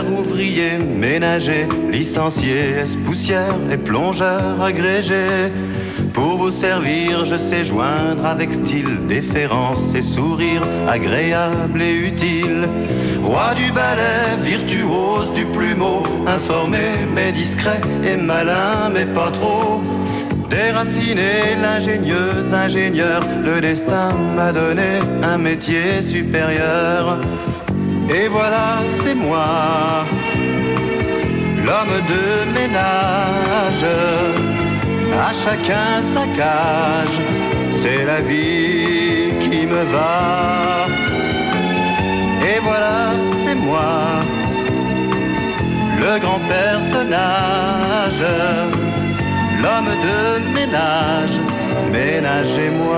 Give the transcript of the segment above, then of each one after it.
Ouvrier, ménager, licencié, poussière et plongeur agrégé. Pour vous servir, je sais joindre avec style, déférence et sourire agréable et utile. Roi du ballet, virtuose du plumeau, informé mais discret et malin mais pas trop. Déraciné, l'ingénieuse ingénieur, le destin m'a donné un métier supérieur. Et voilà, c'est moi, l'homme de ménage. À chacun sa cage, c'est la vie qui me va. Et voilà, c'est moi, le grand personnage, l'homme de ménage, ménagez-moi.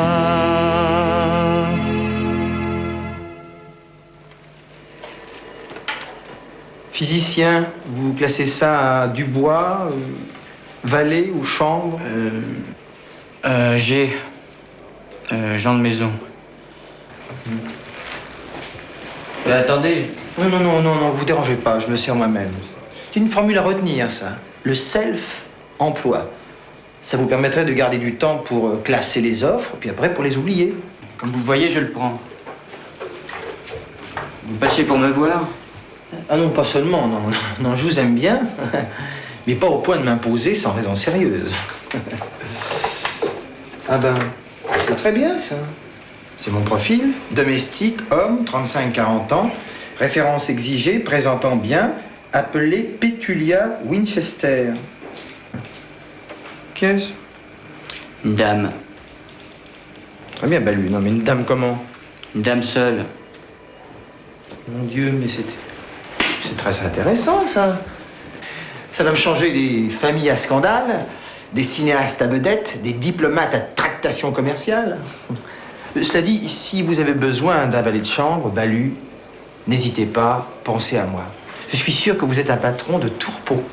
Physicien, vous classez ça à Dubois, valet ou chambre? G. Jean de Maison. Attendez. Non, vous dérangez pas, je me sers moi-même. C'est une formule à retenir, ça. Le self-emploi. Ça vous permettrait de garder du temps pour classer les offres, puis après pour les oublier. Comme vous voyez, je le prends. Vous passez pour me voir? Ah non, pas seulement, non, je vous aime bien, mais pas au point de m'imposer sans raison sérieuse. Ah ben, c'est très bien, ça. C'est mon profil. Domestique, homme, 35-40 ans, référence exigée, présentant bien, appelé Petulia Winchester. Qu'est-ce? Une dame. Très bien, Balu. Non, mais une dame comment? Une dame seule. Mon Dieu, mais c'est très intéressant, ça. Ça va me changer des familles à scandale, des cinéastes à vedettes, des diplomates à tractation commerciale. Cela dit, si vous avez besoin d'un valet de chambre, Balu, n'hésitez pas, pensez à moi. Je suis sûr que vous êtes un patron de tourpeau.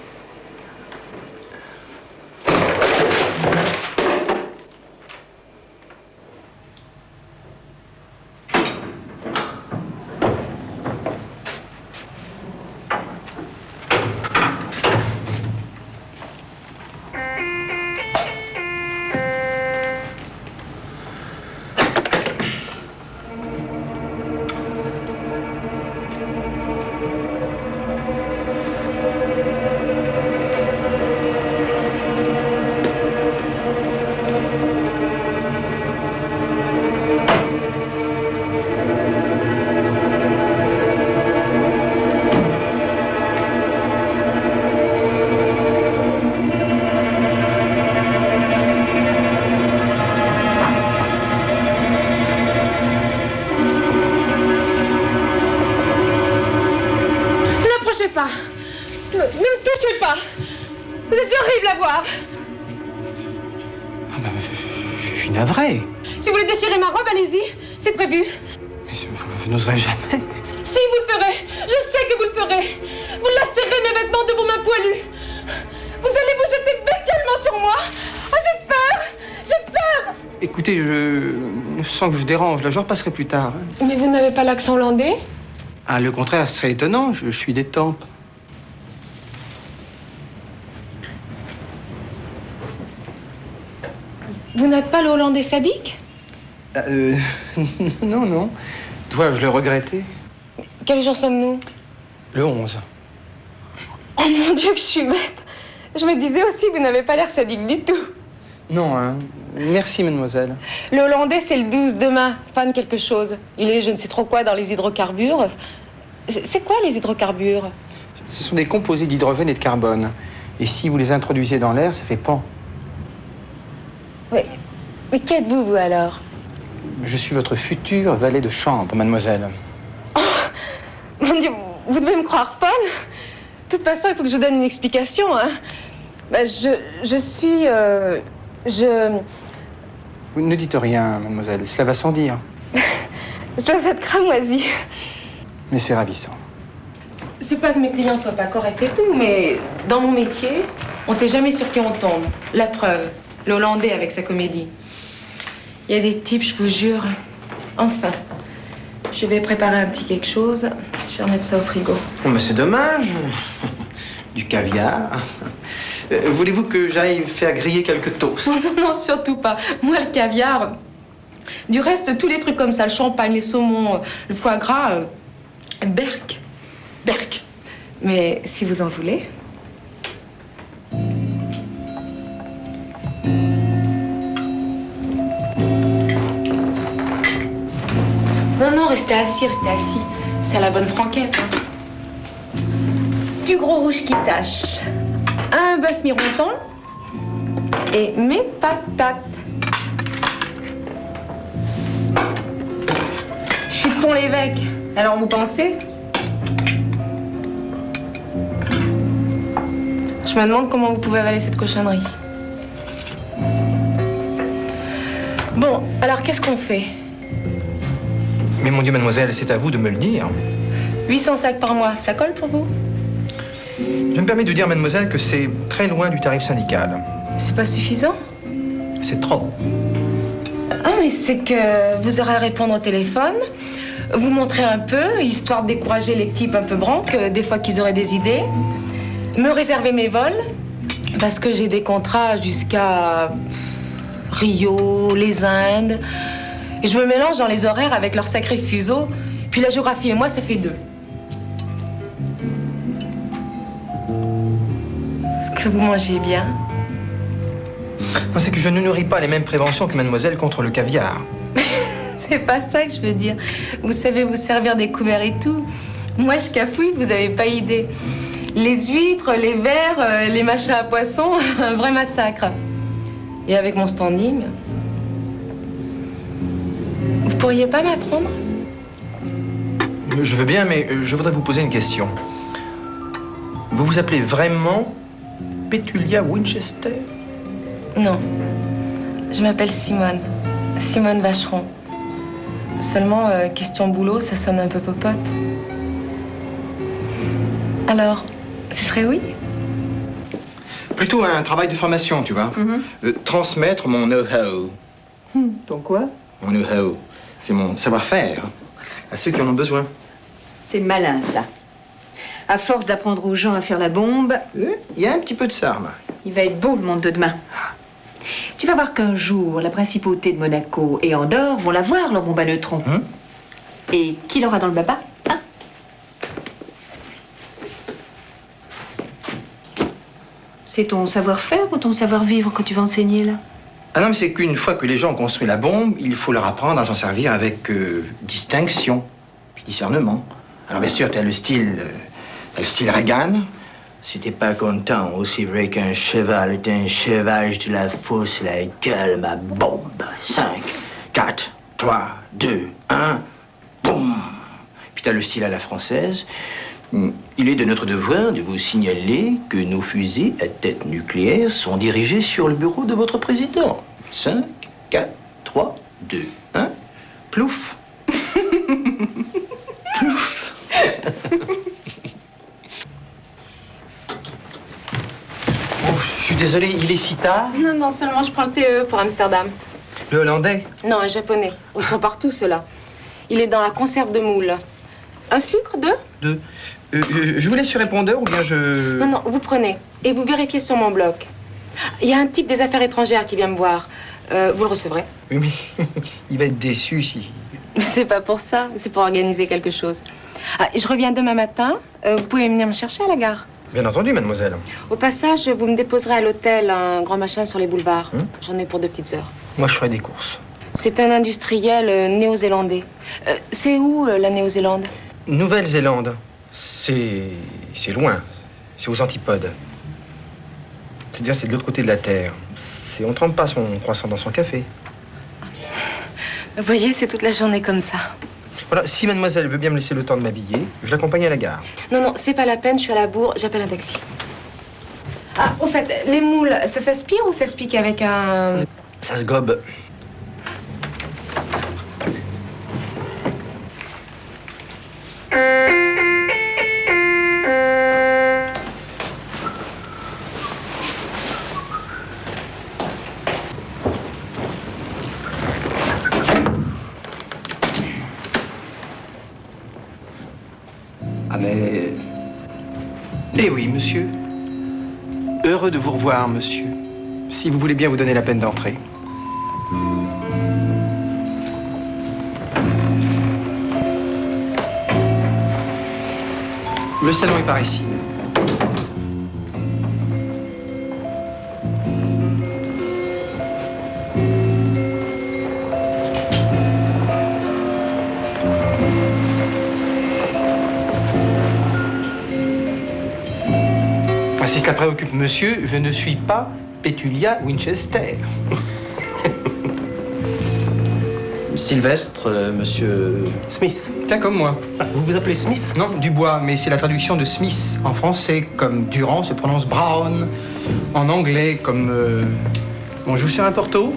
Si vous voulez déchirer ma robe, allez-y. C'est prévu. Mais je n'oserais jamais. Si, vous le ferez. Je sais que vous le ferez. Vous lacérez mes vêtements de vos mains poilues. Vous allez vous jeter bestialement sur moi. Ah, j'ai peur. J'ai peur. Écoutez, je sens que je dérange. Là, je repasserai plus tard. Mais vous n'avez pas l'accent hollandais? Ah, le contraire, ce serait étonnant. Je suis d'étampes. Vous n'êtes pas le hollandais sadique? Non. Dois-je le regretter? Quel jour sommes-nous? Le 11. Oh mon Dieu, que je suis bête. Je me disais aussi, vous n'avez pas l'air sadique du tout. Non, hein. Merci, mademoiselle. Le hollandais, c'est le 12 demain. Pas de quelque chose. Il est je ne sais trop quoi dans les hydrocarbures. C'est quoi les hydrocarbures? Ce sont des composés d'hydrogène et de carbone. Et si vous les introduisez dans l'air, ça fait pan. Oui. Mais qui êtes-vous, vous, alors? Je suis votre futur valet de chambre, mademoiselle. Oh, mon Dieu, vous devez me croire folle. De toute façon, il faut que je donne une explication, hein. Ben, je suis... Vous ne dites rien, mademoiselle. Cela va sans dire. Je dois être cramoisie. Mais c'est ravissant. C'est pas que mes clients soient pas corrects et tout, mais dans mon métier, on sait jamais sur qui on tombe. La preuve, le Hollandais avec sa comédie. Il y a des types, je vous jure. Enfin, Je vais préparer un petit quelque chose. Je vais remettre ça au frigo. Oh, mais c'est dommage. Du caviar. Voulez-vous que j'aille faire griller quelques toasts? Non, non, surtout pas. Moi, le caviar. Du reste, tous les trucs comme ça, le champagne, les saumons, le foie gras, berk. Berk. Mais si vous en voulez. Non, non, restez assis, restez assis. C'est à la bonne franquette. Hein. Du gros rouge qui tâche. Un bœuf mironton. Et mes patates. Je suis de Pont-l'Évêque. Alors, vous pensez? Je me demande comment vous pouvez avaler cette cochonnerie. Bon, alors qu'est-ce qu'on fait? Mais mon Dieu, mademoiselle, c'est à vous de me le dire. 800 sacs par mois, ça colle pour vous? Je me permets de dire, mademoiselle, que c'est très loin du tarif syndical. C'est pas suffisant? C'est trop. Ah, mais c'est que vous aurez à répondre au téléphone, vous montrer un peu, histoire de décourager les types un peu branques, des fois qu'ils auraient des idées, me réserver mes vols, parce que j'ai des contrats jusqu'à Rio, les Indes, et je me mélange dans les horaires avec leurs sacrés fuseaux, puis la géographie et moi, ça fait 2. Est-ce que vous mangez bien? Non, c'est que je ne nourris pas les mêmes préventions que mademoiselle contre le caviar. C'est pas ça que je veux dire. Vous savez vous servir des couverts et tout. Moi, je cafouille, vous avez pas idée. Les huîtres, les vers, les machins à poisson, un vrai massacre. Et avec mon standing, vous pourriez pas m'apprendre? Je veux bien, mais je voudrais vous poser une question. Vous vous appelez vraiment Pétulia Winchester? Non. Je m'appelle Simone. Simone Vacheron. Seulement, question boulot, ça sonne un peu popote. Alors, ce serait oui? Plutôt un travail de formation, tu vois. Transmettre mon know-how. Ton quoi? Mon know-how, c'est mon savoir-faire à ceux qui en ont besoin. C'est malin, ça. À force d'apprendre aux gens à faire la bombe, Il y a un petit peu de ça, remarque. il va être beau, le monde de demain. Tu vas voir qu'un jour, la principauté de Monaco et Andorre vont la voir, leur bombe à neutrons. Et qui l'aura dans le baba, hein? C'est ton savoir-faire ou ton savoir-vivre que tu vas enseigner, là? Ah non, mais c'est qu'une fois que les gens ont construit la bombe, il faut leur apprendre à s'en servir avec distinction, puis discernement. Alors bien sûr, t'as le style Reagan. Si t'es pas content, aussi vrai qu'un cheval est un cheval, je te la fausse la gueule, ma bombe. 5, 4, 3, 2, 1, boum. Puis t'as le style à la française. Il est de notre devoir de vous signaler que nos fusées à tête nucléaire sont dirigées sur le bureau de votre président. 5, 4, 3, 2, 1, plouf. Plouf. Oh, je suis désolé, il est si tard. Non, non, seulement je prends le TE pour Amsterdam. Le hollandais? Non, un japonais. Ils sont partout, ceux-là. Il est dans la conserve de moules. Un sucre, 2? Je vous laisse sur répondeur ou bien je... Non, non, vous prenez. Et vous vérifiez sur mon bloc. Il y a un type des affaires étrangères qui vient me voir. Vous le recevrez. Oui, mais il va être déçu si... C'est pas pour ça, c'est pour organiser quelque chose. Ah, je reviens demain matin. Vous pouvez venir me chercher à la gare. Bien entendu, mademoiselle. Au passage, vous me déposerez à l'hôtel un grand machin sur les boulevards. J'en ai pour 2 petites heures. Moi, je ferai des courses. C'est un industriel néo-zélandais. C'est où, la Néo-Zélande? Nouvelle-Zélande, c'est loin. C'est aux antipodes. C'est-à-dire, c'est de l'autre côté de la Terre. On trempe pas son croissant dans son café. Vous voyez, c'est toute la journée comme ça. Voilà, si mademoiselle veut bien me laisser le temps de m'habiller, je l'accompagne à la gare. Non, non, c'est pas la peine, je suis à la bourre, j'appelle un taxi. Ah, au fait, les moules, ça s'aspire ou ça se pique avec un... Ça se gobe. Eh oui, monsieur. Heureux de vous revoir, monsieur. Si vous voulez bien vous donner la peine d'entrer. Le salon est par ici. Si cela préoccupe monsieur, je ne suis pas Pétulia Winchester. Sylvestre, monsieur... Smith. Tiens, comme moi. Vous vous appelez Smith? Non, Dubois, mais c'est la traduction de Smith en français, comme Durand se prononce Brown, en anglais comme... Bon, je vous sers un porto.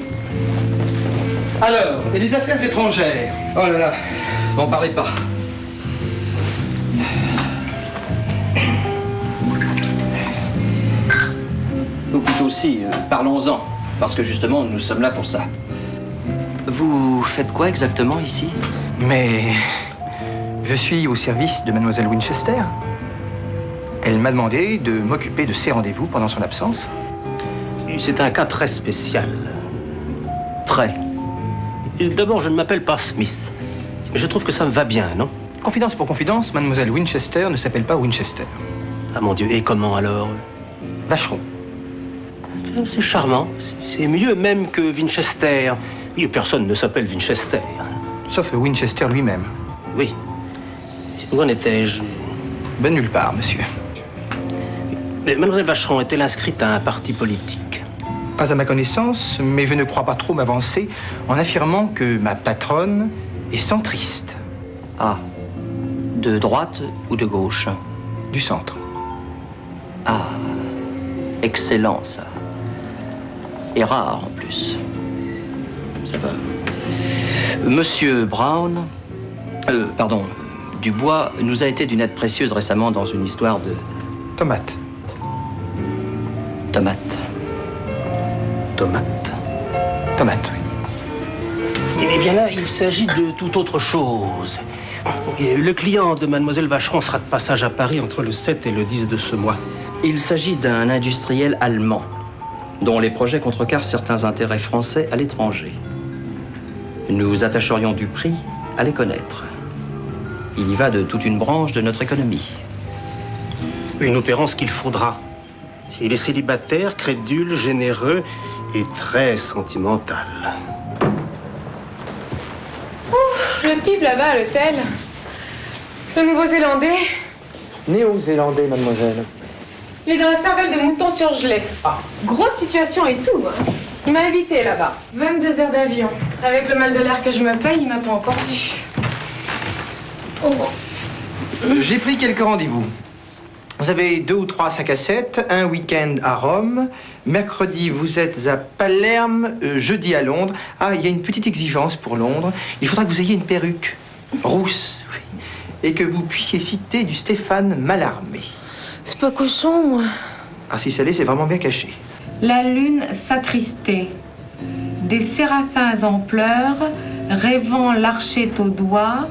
Alors, il y a des affaires étrangères. Oh là là, m'en parlez pas. Ou plutôt si, parlons-en, parce que justement, nous sommes là pour ça. Vous faites quoi exactement ici? Mais je suis au service de mademoiselle Winchester. Elle m'a demandé de m'occuper de ses rendez-vous pendant son absence. C'est un cas très spécial. Très. D'abord, je ne m'appelle pas Smith. Mais je trouve que ça me va bien, non? Confidence pour confidence, mademoiselle Winchester ne s'appelle pas Winchester. Ah mon Dieu, et comment alors? Vacheron. C'est charmant. C'est mieux même que Winchester. Et personne ne s'appelle Winchester. Sauf Winchester lui-même. Oui. Où en étais-je? Ben nulle part, monsieur. Mais mademoiselle Vacheron est-elle inscrite à un parti politique? Pas à ma connaissance, mais je ne crois pas trop m'avancer en affirmant que ma patronne est centriste. Ah, de droite ou de gauche? Du centre. Ah, excellent ça. Et rare en plus. Ça va. Monsieur Brown, Dubois, nous a été d'une aide précieuse récemment dans une histoire de... Tomate. Tomate. Tomate? Tomate, oui. Eh bien là, il s'agit de toute autre chose. Et le client de mademoiselle Vacheron sera de passage à Paris entre le 7 et le 10 de ce mois. Il s'agit d'un industriel allemand dont les projets contrecarrent certains intérêts français à l'étranger. Nous attacherions du prix à les connaître. Il y va de toute une branche de notre économie. Et nous paierons ce qu'il faudra. Il est célibataire, crédule, généreux et très sentimental. Le type là-bas à l'hôtel, le Nouveau-Zélandais, Néo-zélandais, mademoiselle. il est dans la cervelle de mouton surgelé. Grosse situation et tout. Hein. Il m'a invité là-bas. 22 heures d'avion. Avec le mal de l'air que je me paye, il m'a pas encore vu. Oh. J'ai pris quelques rendez-vous. Vous avez 2 ou 3 sacs à 7, un week-end à Rome. Mercredi, vous êtes à Palerme, jeudi à Londres. Ah, il y a une petite exigence pour Londres. Il faudra que vous ayez une perruque rousse, oui, et que vous puissiez citer du Stéphane Mallarmé. C'est pas cochon, moi. Ah, si ça l'est, c'est vraiment bien caché. La lune s'attristait. Des séraphins en pleurs, rêvant l'archet au doigt,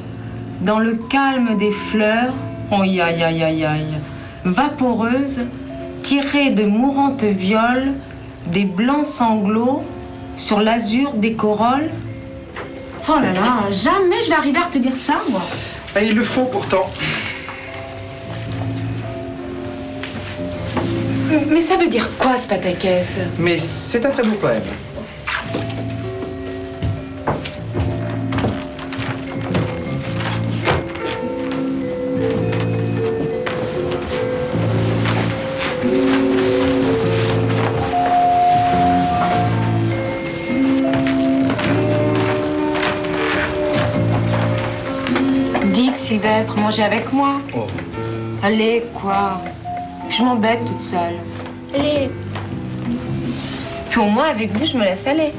dans le calme des fleurs, oh aïe aïe aïe aïe aïe, vaporeuse, tirée de mourantes violes, des blancs sanglots sur l'azur des corolles. Oh là là, jamais je vais arriver à te dire ça, moi. Ah, il le faut pourtant. Mais ça veut dire quoi, ce pataquès? Mais c'est un très beau poème. Dites, Sylvestre, mangez avec moi. Oh. Allez, quoi. Je m'embête toute seule. Allez. Puis au moins, avec vous, je me laisse aller.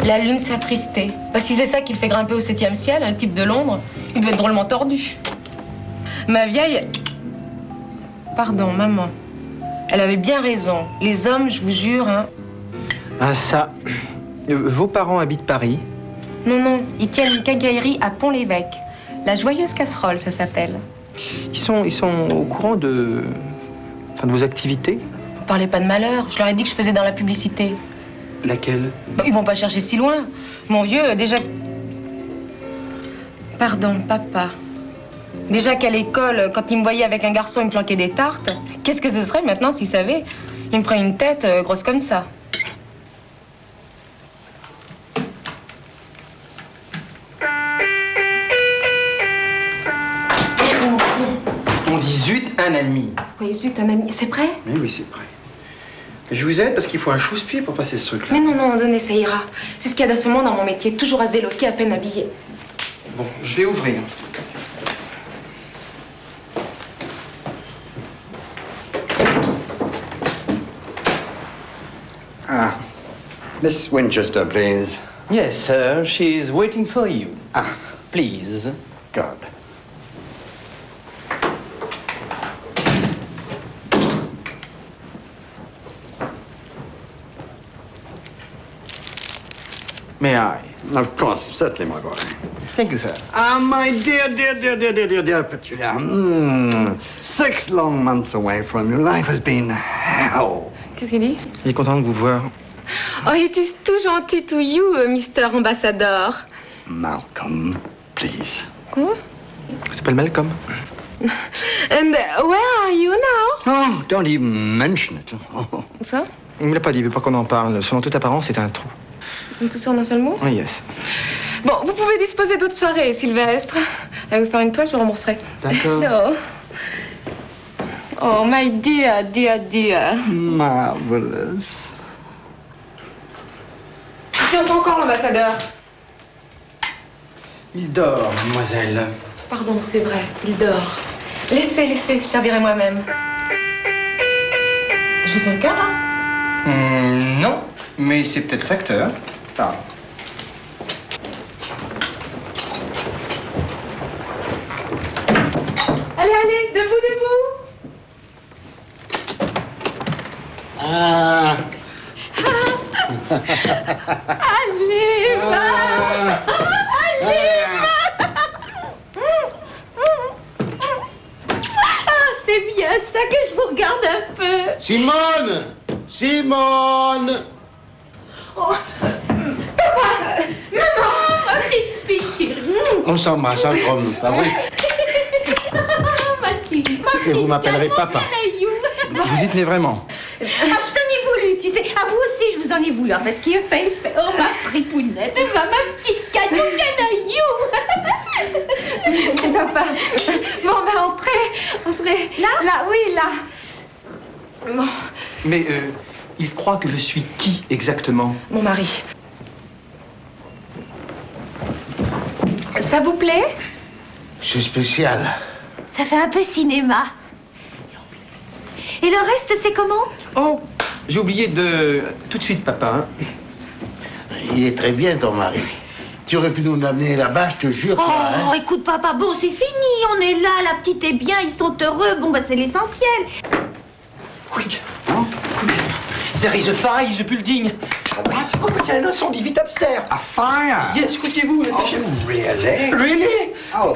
La lune s'attristait. Bah, si c'est ça qui le fait grimper au 7e ciel, un type de Londres, il doit être drôlement tordu. Ma vieille... Pardon, maman. Elle avait bien raison. Les hommes, je vous jure, hein... Ah, ça... vos parents habitent Paris? Non, non, ils tiennent une quincaillerie à Pont-l'Évêque. La Joyeuse Casserole, ça s'appelle. Ils sont au courant de vos activités? Vous parlez pas de malheur. Je leur ai dit que je faisais dans la publicité. Laquelle? Bah, ils vont pas chercher si loin. Mon vieux, déjà... Pardon, papa. Déjà qu'à l'école, quand il me voyait avec un garçon, il me planquait des tartes. Qu'est-ce que ce serait maintenant s'il savait? Il me prend une tête grosse comme ça. On dit zut, un ami. Oui, zut, un ami. C'est prêt? Oui, c'est prêt. Je vous aide parce qu'il faut un chausse-pied pour passer ce truc-là. Mais non, donnez, ça ira. C'est ce qu'il y a d'assomant dans mon métier, toujours à se déloquer, à peine habillé. Bon, je vais ouvrir. Ah. Miss Winchester, please. Yes, sir. She's waiting for you. Ah, Please. good. May I? Of course, certainly, my boy. Thank you, sir. Ah, my dear Petunia. 6 long months away from you. Life has been hell. Qu'est-ce qu'il dit? Il est content de vous voir. Oh, it is too gentil to you, Mr. Ambassador. Malcolm, please. Quoi? Il s'appelle Malcolm. And where are you now? Oh, don't even mention it. Ça? Il me l'a pas dit, il veut pas qu'on en parle. Selon toute apparence, c'est un trou. Tout ça en un seul mot? Oui, yes. Bon, vous pouvez disposer d'autres soirées, Sylvestre. Allez vous faire une toile, je vous rembourserai. D'accord. Oh, my dear, dear, dear. Marvelous. Puis on sent encore l'ambassadeur. Il dort, mademoiselle. Pardon, c'est vrai, il dort. Laissez, je servirai moi-même. J'ai quelqu'un, là? Non, mais c'est peut-être facteur. Ah. Allez, debout. Ah. Allez, va. C'est bien ça que je vous regarde un peu. Simone! Simone! Oh. Papa! Maman! Ma petite fille chérie. On s'embrasse, hein, Rome, pas vrai? Ma chérie. Et vous m'appellerez papa. Vous y tenez vraiment? Ah, je t'en ai voulu, tu sais. À vous aussi, je vous en ai voulu. Enfin, ce qui est fait, est fait. Oh, ma fripounette. Ma petite canaillou. Papa. Bon, on va entrer. Là, oui, là. Bon. Mais il croit que je suis qui exactement? Mon mari. Ça vous plaît? C'est spécial. Ça fait un peu cinéma. Et le reste, c'est comment? Oh, j'ai oublié de... Tout de suite, papa. Hein. Il est très bien, ton mari. Tu aurais pu nous l'amener là-bas, je te jure. Oh, toi, hein. écoute, papa, bon, c'est fini. On est là, la petite est bien, ils sont heureux. Bon, bah, c'est l'essentiel. Quick, quick. There is a fire in the building. Quick, il y a un incendie, vite upstairs. A fire? Yes, quickez-vous. Oh, really? Really? Oh,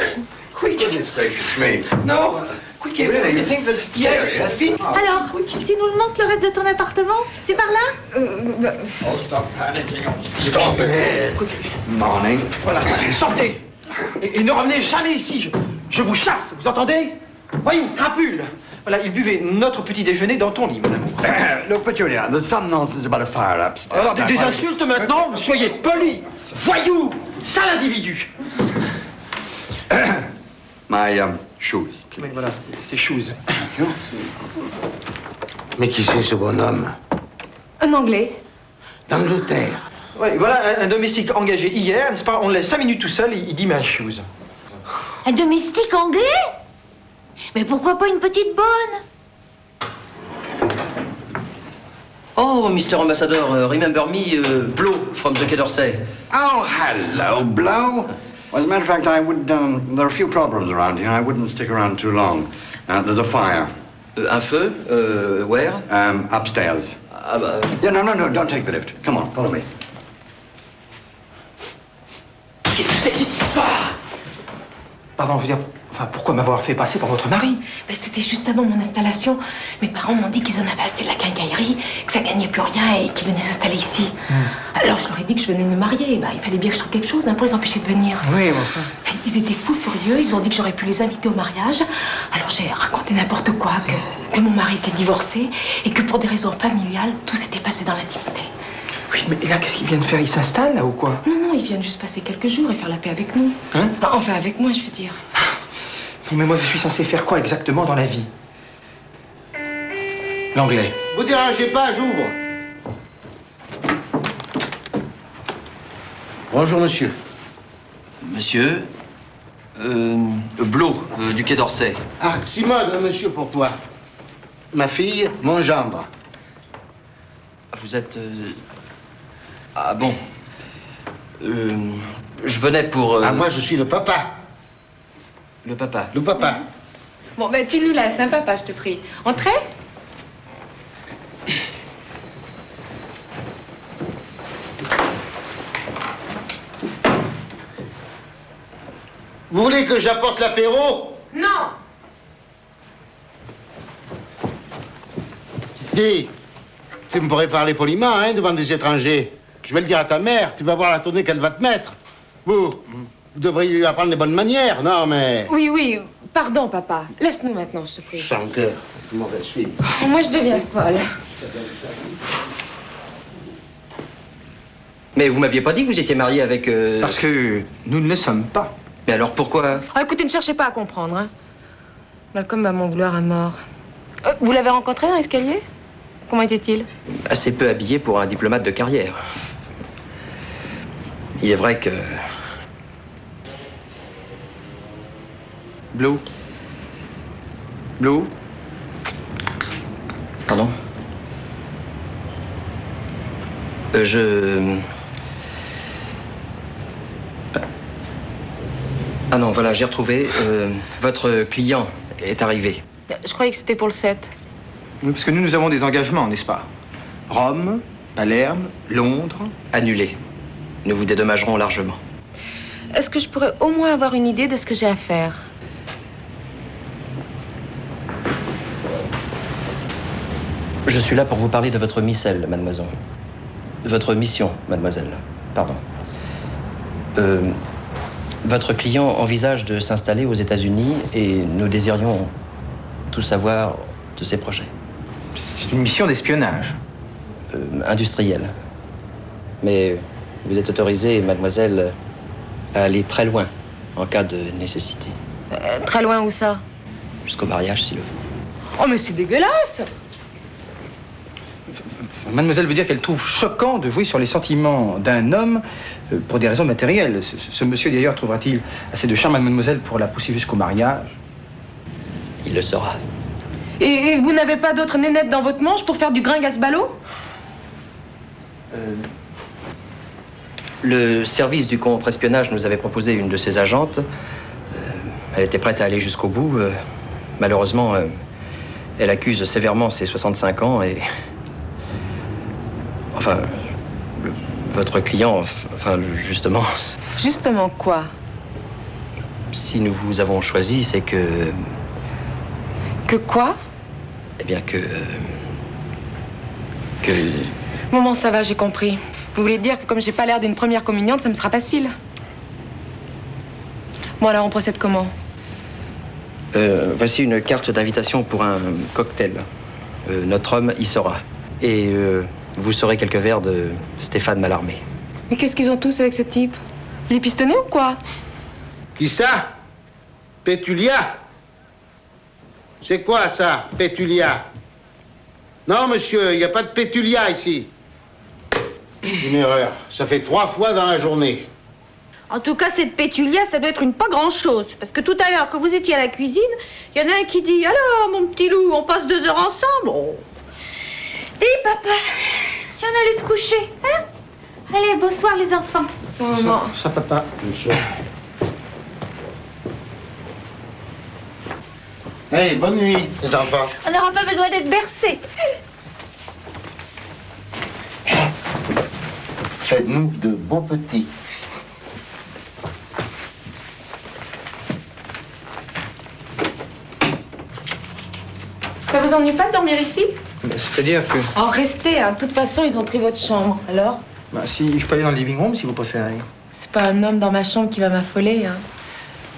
Quick. goodness gracious me. No. Quickez-vous. Really? You think that's Yes, serious? vite. Alors, tu nous le montres le reste de ton appartement? C'est par là? Oh, stop panicking. Stop it. Morning. Voilà, sortez. Et ne revenez jamais ici. Je vous chasse, vous entendez? Voyons, crapule. Voilà, il buvait notre petit déjeuner dans ton lit, mon amour. Look, Petunia, there's some nonsense about a fire upstairs. Alors, des insultes maintenant? Soyez polis. Voyou. Sale individu. My shoes, please. Oui, voilà, ces choses. Mais qui c'est ce bonhomme? Un Anglais. D'Angleterre. Oui, voilà un domestique engagé hier, n'est-ce pas? On le laisse 5 minutes tout seul, il dit ma chose. Un domestique anglais? Mais pourquoi pas une petite bonne? Oh, Mr. Ambassador, remember me, Blow from the Quai d'Orsay. Oh, hello, Blow. As a matter of fact, I would, there are a few problems around here. I wouldn't stick around too long. There's a fire. Un feu? Where? Upstairs. Ah bah... Yeah, no, don't take the lift. Come on, follow me. Qu'est-ce que c'est que cette histoire? Pardon, je veux dire, enfin, enfin, pourquoi m'avoir fait passer pour votre mari? Ben, c'était juste avant mon installation. Mes parents m'ont dit qu'ils en avaient assez de la quincaillerie, que ça gagnait plus rien et qu'ils venaient s'installer ici. Alors je leur ai dit que je venais de me marier. Ben, il fallait bien que je trouve quelque chose pour les empêcher de venir. Oui, mais enfin... Ils étaient fous furieux, ils ont dit que j'aurais pu les inviter au mariage. Alors j'ai raconté n'importe quoi, que mon mari était divorcé et que pour des raisons familiales, tout s'était passé dans l'intimité. Oui, mais là, qu'est-ce qu'ils viennent faire? Ils s'installent, là, ou quoi? Non, ils viennent juste passer quelques jours et faire la paix avec nous. Hein? Enfin, avec moi, je veux dire. Non, mais moi, je suis censé faire quoi exactement dans la vie? L'anglais. Vous dérangez pas, j'ouvre. Bonjour, monsieur. Monsieur, Blot, du Quai d'Orsay. Ah, Simone, un monsieur pour toi. Ma fille, mon gendre. Vous êtes... Ah bon. Je venais pour... Ah, moi, je suis le papa. Le papa. Le papa. Bon, ben tu nous laisses, hein, papa, je te prie. Entrez. Vous voulez que j'apporte l'apéro? Non. Dis, tu me pourrais parler poliment, hein, devant des étrangers. Je vais le dire à ta mère, tu vas voir la tournée qu'elle va te mettre. Vous devriez lui apprendre les bonnes manières, non, mais... Oui, pardon, papa. Laisse-nous maintenant, je te prie. Sans cœur, mauvaise fille. Oh, moi, je deviens folle. Mais vous m'aviez pas dit que vous étiez marié avec... Parce que nous ne le sommes pas. Mais alors pourquoi... Ah, écoutez, ne cherchez pas à comprendre, hein. Malcolm va m'en vouloir à mort. Vous l'avez rencontré dans l'escalier? Comment était-il? Assez peu habillé pour un diplomate de carrière. Il est vrai que... Blue. Pardon? Ah non, voilà, j'ai retrouvé. Votre client est arrivé. Je croyais que c'était pour le 7. Oui, parce que nous avons des engagements, n'est-ce pas? Rome, Palerme, Londres... Annulé. Nous vous dédommagerons largement. Est-ce que je pourrais au moins avoir une idée de ce que j'ai à faire? Je suis là pour vous parler de votre missel, mademoiselle. De votre mission, mademoiselle. Pardon. Votre client envisage de s'installer aux États-Unis et nous désirions tout savoir de ses projets. C'est une mission d'espionnage. Industrielle. Mais vous êtes autorisée, mademoiselle, à aller très loin en cas de nécessité. Très loin où ça? Jusqu'au mariage, s'il le faut. Oh, mais c'est dégueulasse! Mademoiselle veut dire qu'elle trouve choquant de jouer sur les sentiments d'un homme pour des raisons matérielles. Ce monsieur, d'ailleurs, trouvera-t-il assez de charme à mademoiselle pour la pousser jusqu'au mariage? Il le saura. Et vous n'avez pas d'autres nénettes dans votre manche pour faire du gringasse-ballot? Le service du contre-espionnage nous avait proposé une de ses agentes. Elle était prête à aller jusqu'au bout. Malheureusement, elle accuse sévèrement ses 65 ans et... Enfin, votre client, enfin, justement... Justement quoi? Si nous vous avons choisi, c'est que... Que quoi? Eh bien que... Bon, ça va, j'ai compris. Vous voulez dire que comme j'ai pas l'air d'une première communiante, ça me sera facile? Bon, alors on procède comment? Voici une carte d'invitation pour un cocktail. Notre homme y sera. Et vous saurez quelques vers de Stéphane Mallarmé. Mais qu'est-ce qu'ils ont tous avec ce type? Il est pistonné ou quoi? Qui ça? Pétulia? C'est quoi ça, Pétulia? Non, monsieur, il n'y a pas de Pétulia ici. Une erreur. Ça fait 3 fois dans la journée. En tout cas, cette pétulia, ça doit être une pas grand-chose. Parce que tout à l'heure, quand vous étiez à la cuisine, il y en a un qui dit « Alors, mon petit loup, on passe 2 heures ensemble ?» Oh. Dis, papa, si on allait se coucher, hein? Allez, bonsoir, les enfants. Ça, maman. Ça, papa. Bonsoir. Hey, bonne nuit, les enfants. On n'aura pas besoin d'être bercés. Faites-nous de beaux petits. Ça vous ennuie pas de dormir ici? C'est-à-dire que... Oh, restez, hein. De toute façon, ils ont pris votre chambre. Alors? Bah, si je peux aller dans le living room, si vous préférez. C'est pas un homme dans ma chambre qui va m'affoler, hein.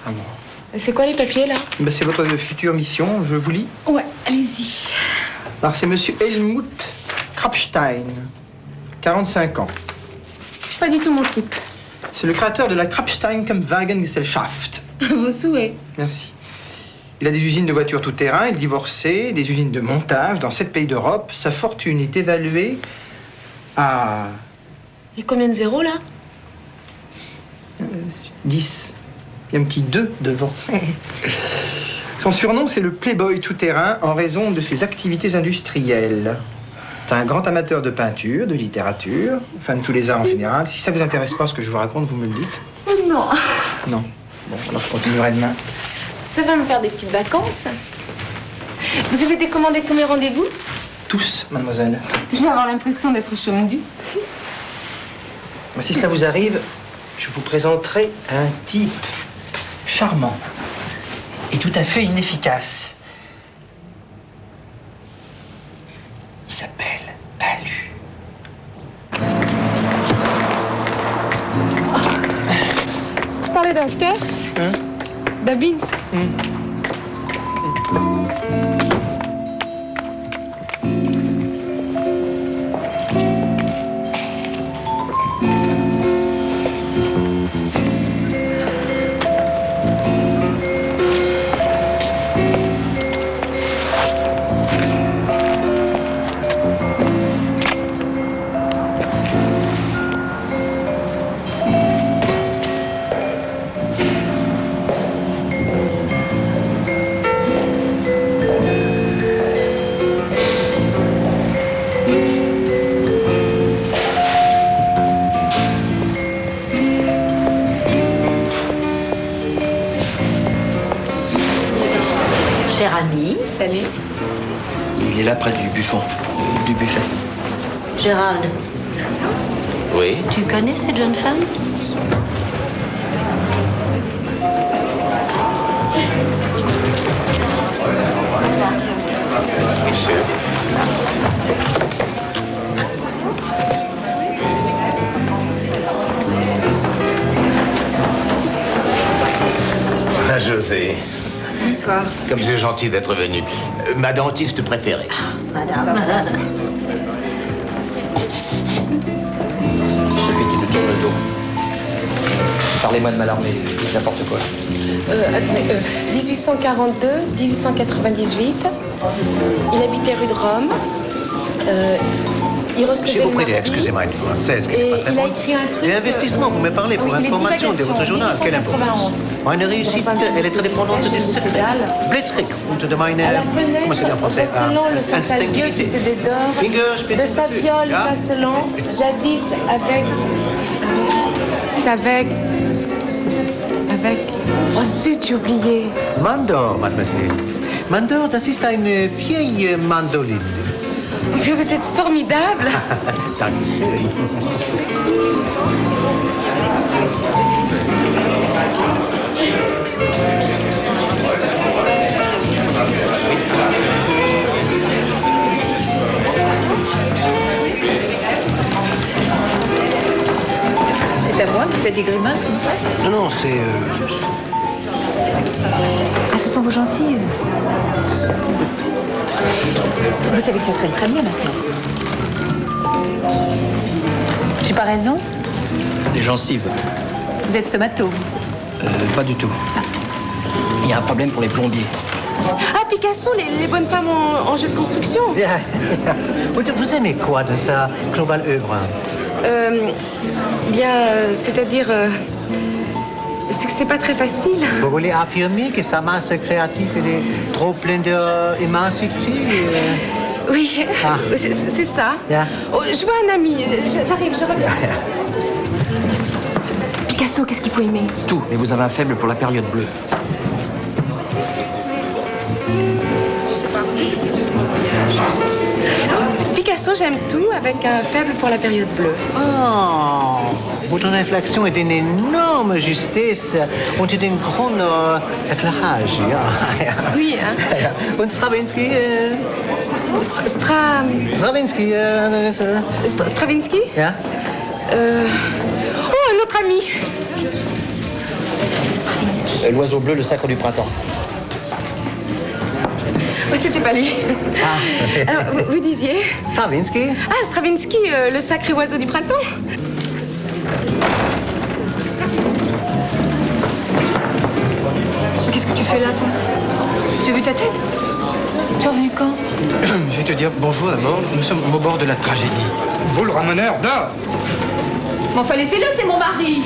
Ah bon? C'est quoi les papiers, là? Bah, c'est votre future mission, je vous lis. Ouais, allez-y. Alors, c'est monsieur Helmut Krapstein, 45 ans. C'est pas du tout mon type. C'est le créateur de la Krapstein-Kampfwagengesellschaft. Vos souhaits. Merci. Il a des usines de voitures tout-terrain, il est divorcé, des usines de montage dans 7 pays d'Europe. Sa fortune est évaluée à... Et combien de zéros, là? 10. Il y a un petit 2 devant. Son surnom, c'est le Playboy tout-terrain en raison de ses activités industrielles. C'est un grand amateur de peinture, de littérature, enfin de tous les arts en général. Si ça vous intéresse pas ce que je vous raconte, vous me le dites. Non. Non. Bon, alors je continuerai demain. Ça va me faire des petites vacances. Vous avez décommandé tous mes rendez-vous? Tous, mademoiselle. Je vais avoir l'impression d'être au chaume du. Si cela vous arrive, je vous présenterai un type charmant et tout à fait inefficace. Il s'appelle Palu. Je parlais d'un turf. Hein? D'un beans. Cher ami. Salut. Il est là près du buffet. Gérald. Oui. Tu connais cette jeune femme? Monsieur. Ah, José, Bonsoir. comme c'est gentil d'être venu. Ma dentiste préférée. Madame. Celui qui nous tourne le dos. Parlez-moi de Mallarmé, dites n'importe quoi. Attendez, 1842, 1898. Il habitait rue de Rome. Il J'ai recevait le beaucoup d'aide, mardi. excusez-moi, une française qui Et n'est pas très il a bonne. écrit un truc. Et investissement, vous me parlez pour oui, les information de divagations, votre journal. Quelle importance. 1891. Une réussite, elle est très dépendante des secrets. Blitzkrieg, und de meine... À la fenêtre, Comment c'est dit en français? recelant le Saint-Allieu qui se dédore, de sa viole étincelant, jadis avec... Oh zut, j'ai oublié. Mandor, mademoiselle. Mandor, das ist eine vieille mandoline. Mais vous êtes formidable. Dankeschön. C'est à moi que tu fais des grimaces comme ça? Non, non, c'est... Ah, ce sont vos gencives. Vous savez que ça soigne très bien maintenant. J'ai pas raison? Les gencives. Vous êtes stomato. Pas du tout. Il y a un problème pour les plombiers. Ah, Picasso, les bonnes femmes en jeu de construction. Ja, ja. Und vous aimez quoi de sa globale œuvre? C'est-à-dire... c'est que c'est pas très facile. Vous voulez affirmer que sa masse créative elle est trop pleine d'immensité? Oui, Ah. c'est ça. Ja. Oh, je vois un ami. J'arrive, je reviens. Ja, ja. Picasso, qu'est-ce qu'il faut aimer? Tout, mais vous avez un faible pour la période bleue. Picasso. Picasso, j'aime tout, avec un faible pour la période bleue. Oh, votre réflexion est d'une énorme justesse und d'un grand éclairage. Ja. Oui, hein. Und Stravinsky? Stravinsky? Stravinsky? Ja. Oh, un autre ami. Stravinsky. L'oiseau bleu, le sacre du printemps. Oh, c'était pas lui. Ah, alors, vous disiez? Stravinsky? Ah, Stravinsky, le sacré oiseau du printemps. Qu'est-ce que tu fais là, toi? Tu as vu ta tête? Tu es revenu quand? Je vais te dire bonjour d'abord. Nous sommes au bord de la tragédie. Vous, le ramoneur, dehors! Mais enfin, laissez-le, c'est mon mari.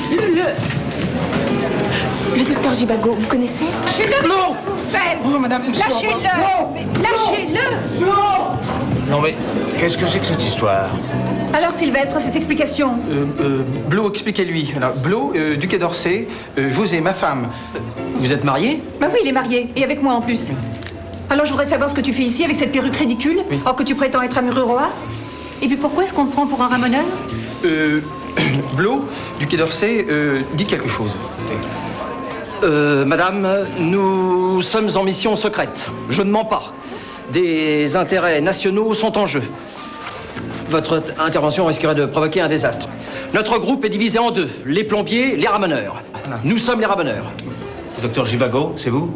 Le docteur Gibago, vous connaissez? Lâchez-le! Non! Vous faites! Bonjour, madame. Lâchez-le! Lâchez-le! Non mais, qu'est-ce que c'est que cette histoire? Alors, Sylvestre, cette explication? Blot, expliquez-lui. Alors, Blot, du Quai d'Orsay, José, ma femme. Vous êtes marié? Bah oui, il est marié, et avec moi en plus. Alors, je voudrais savoir ce que tu fais ici avec cette perruque ridicule, or que tu prétends être un roi. Et puis, pourquoi est-ce qu'on te prend pour un ramoneur? Blot, du Quai d'Orsay, dit quelque chose. Madame, nous sommes en mission secrète. Je ne mens pas. Des intérêts nationaux sont en jeu. Votre intervention risquerait de provoquer un désastre. Notre groupe est divisé en deux, les plombiers, les ramoneurs. Nous sommes les ramoneurs. Docteur Givago, c'est vous?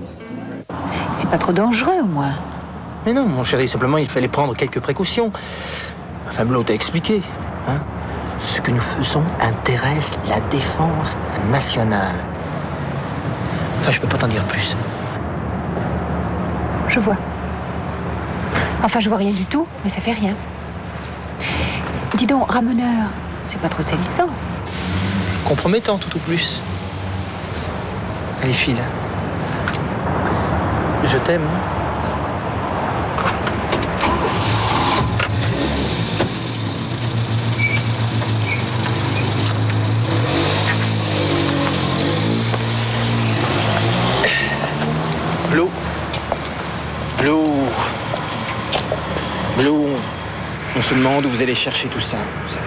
C'est pas trop dangereux, au moins. Mais non, mon chéri, simplement il fallait prendre quelques précautions. Enfin, Blot t'a expliqué. Hein? Ce que nous faisons intéresse la défense nationale. Enfin, je peux pas t'en dire plus. Je vois. Enfin, je vois rien du tout, mais ça fait rien. Dis donc, ramoneur, c'est pas trop salissant. Compromettant, tout au plus. Allez, file. Je t'aime. Blot. Blot. Blot. On se demande où vous allez chercher tout ça, vous savez.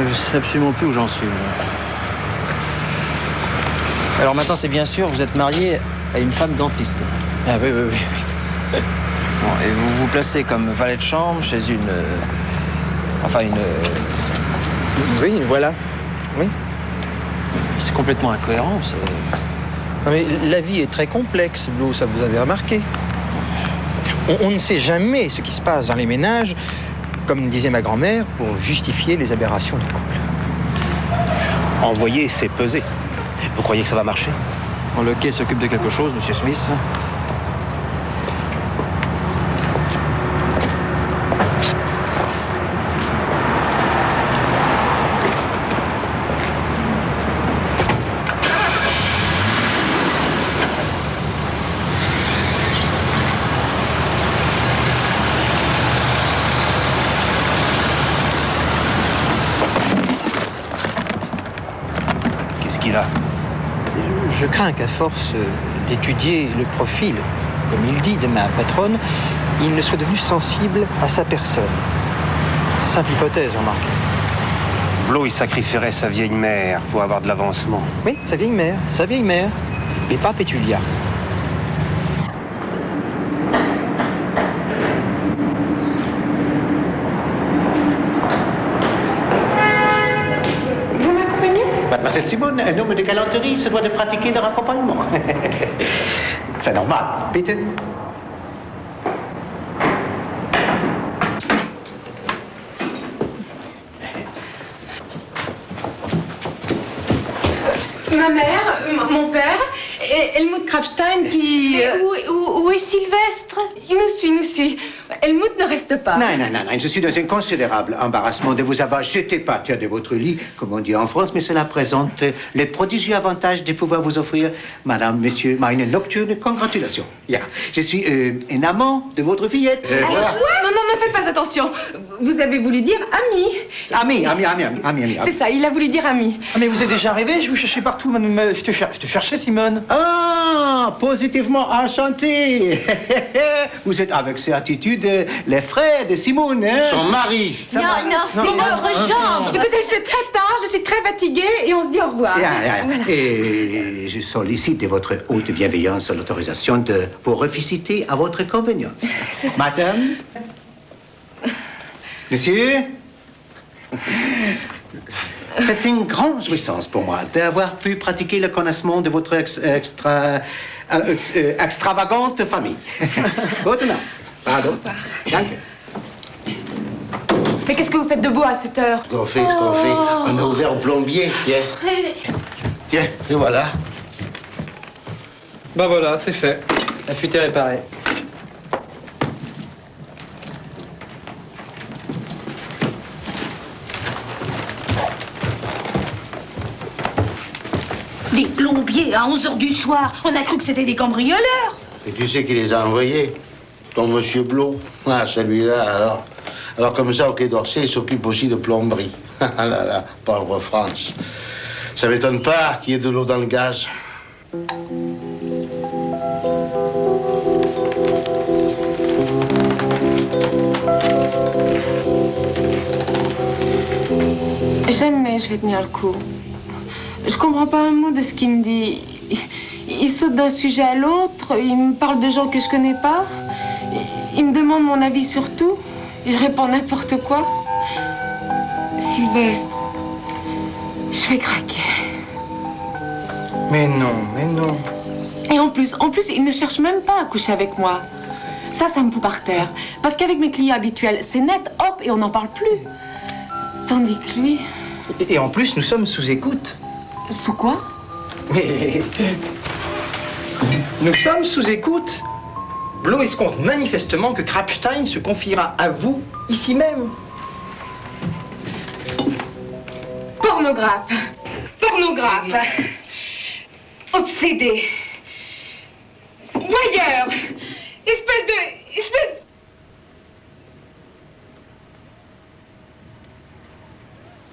Je sais absolument plus où j'en suis. Alors maintenant, c'est bien sûr, vous êtes marié à une femme dentiste. Ah oui. Bon, et vous vous placez comme valet de chambre chez une... Oui, voilà. Oui. C'est complètement incohérent, ça. Non mais la vie est très complexe, Blot, ça vous avez remarqué. On ne sait jamais ce qui se passe dans les ménages, comme disait ma grand-mère, pour justifier les aberrations du couple. Envoyer, c'est peser. Vous croyez que ça va marcher? Le quai s'occupe de quelque chose, monsieur Smith. Qu'est-ce qu'il a? Je crains qu'à force d'étudier le profil, comme il dit, de ma patronne, il ne soit devenu sensible à sa personne. Simple hypothèse, remarquez. Blot, il sacrifierait sa vieille mère pour avoir de l'avancement. Oui, sa vieille mère, et pas Pétulia. Mademoiselle Simone, un homme de galanterie se doit de pratiquer leur accompagnement. C'est normal. Bitte. Ma mère, mon père, et Helmut Krafstein qui... Où est Sylvestre? Il nous suit. Helmut ne reste pas. Non, je suis dans un considérable embarrassement de vous avoir jeté partir de votre lit, comme on dit en France, mais cela présente les prodigieux avantages de pouvoir vous offrir, madame, monsieur, une nocturne congratulation. Je suis un amant de votre fillette. Non, ne faites pas attention. vous avez voulu dire ami. Ami. C'est ça, il a voulu dire ami. Ah, mais vous êtes déjà arrivé? Je vous cherchais partout. Je te cherchais, Simone. Ah, positivement enchanté. Vous êtes avec certitude les frères de Simone, hein? Son mari. Non, c'est notre gendre. Écoutez, c'est très tard, je suis très fatiguée et on se dit au revoir. Voilà. Et je sollicite de votre haute bienveillance l'autorisation pour revisiter à votre convenience. Madame? Monsieur? C'est une grande jouissance pour moi d'avoir pu pratiquer le connaissement de votre extravagante famille. Gute Nacht. Pardon. Danke. Mais qu'est-ce que vous faites debout à cette heure? Ce qu'on fait. On a ouvert au plombier. Tiens, et voilà. Bah voilà, c'est fait. La fuite est réparée. Des plombiers à 11h du soir. On a cru que c'était des cambrioleurs. Et tu sais qui les a envoyés? Ton monsieur Blot. Ah, celui-là, alors. Alors, comme ça, au Quai d'Orsay, il s'occupe aussi de plomberie. Ah là là, pauvre France. Ça m'étonne pas qu'il y ait de l'eau dans le gaz. J'aime, mais je vais tenir le coup. Je comprends pas un mot de ce qu'il me dit. Il saute d'un sujet à l'autre, il me parle de gens que je connais pas. Il me demande mon avis sur tout. Je réponds n'importe quoi. Sylvestre, je vais craquer. Mais non. Et en plus, il ne cherche même pas à coucher avec moi. Ça me fout par terre. Parce qu'avec mes clients habituels, c'est net, hop, et on n'en parle plus. Tandis que lui... Et en plus, nous sommes sous écoute. Sous quoi? Mais... Nous sommes sous écoute. Blot escompte manifestement que Krapstein se confiera à vous, ici même. Pornographe. Obsédé. Voyeur. Espèce...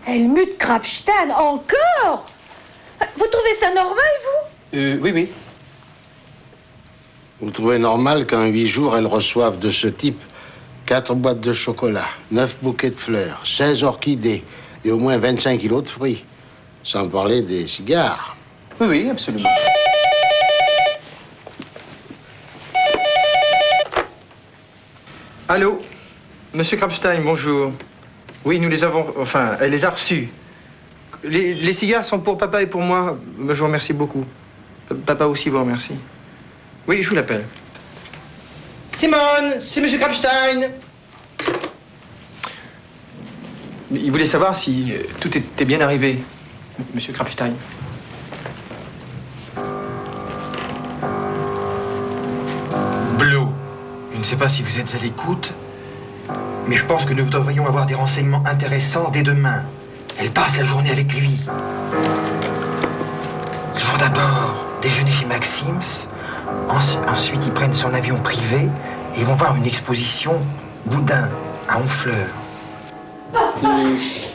Helmut Krapstein, encore? Vous trouvez ça normal, vous? Oui. Vous trouvez normal qu'en 8 jours, elle reçoive de ce type 4 boîtes de chocolat, 9 bouquets de fleurs, 16 orchidées et au moins 25 kilos de fruits. Sans parler des cigares. Oui, absolument. Allô? Monsieur Krapstein, bonjour. Oui, nous les avons... Enfin, elle les a reçus. Les cigares sont pour papa et pour moi. Je vous remercie beaucoup. Papa aussi vous remercie. Oui, je vous l'appelle. Simone, c'est monsieur Krapstein. Il voulait savoir si tout était bien arrivé, monsieur Krapstein. Blot, je ne sais pas si vous êtes à l'écoute, mais je pense que nous devrions avoir des renseignements intéressants dès demain. Elle passe la journée avec lui. Ils vont d'abord déjeuner chez Maxims, ensuite ils prennent son avion privé et ils vont voir une exposition Boudin à Honfleur. Papa,